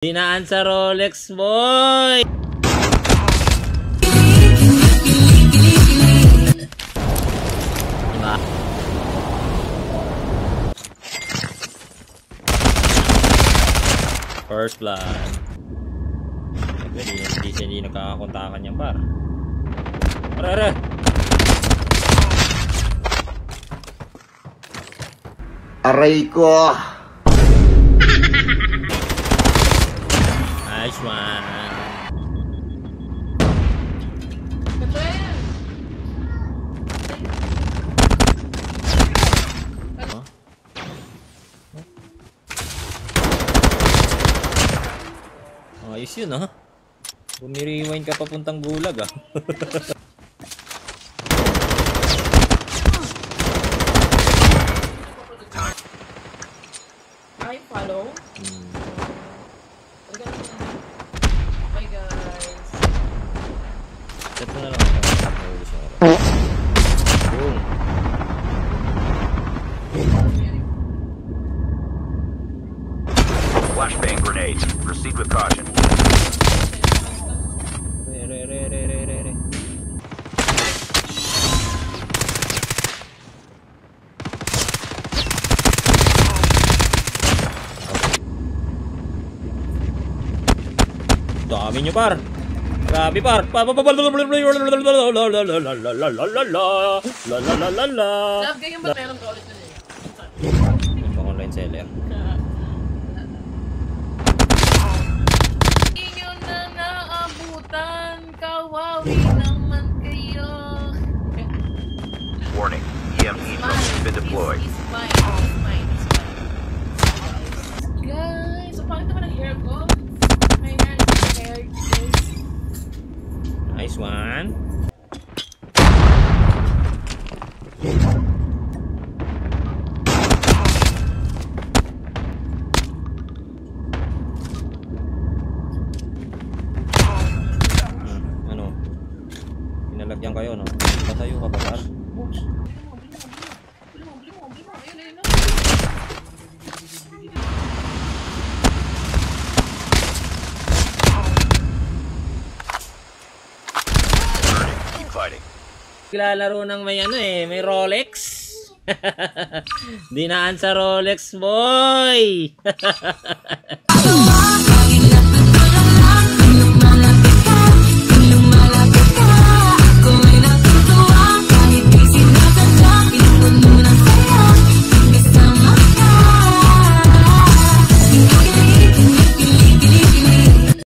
Dinaan sa Rolex, boy! Diba? First blood. Hindi nakakakontakan yan, par. Ara! Aray ko! Nice one. Huh? Ayos yun, ha? Bumiriwain ka papuntang gulag, ah. I follow. Bye guys. Set mo na lang ako. Boom. Flashbang grenades. Proceed with caution. Re. Dami nyo, par. Grabe, par. Love ganyan ba meron ka ulit na Pang online seller. Inyo na naabutan, kawawi naman kayo. Warning. EMP drone has been deployed. It's mine. Guys, so pangit naman ang hair ko. My hair is hair. Nice one. Ano? Pinalagyan kayo, no? Patayo ka pa, par. Fighting. Lalaro ng may ano may Rolex. Dinaan sa Rolex, boy.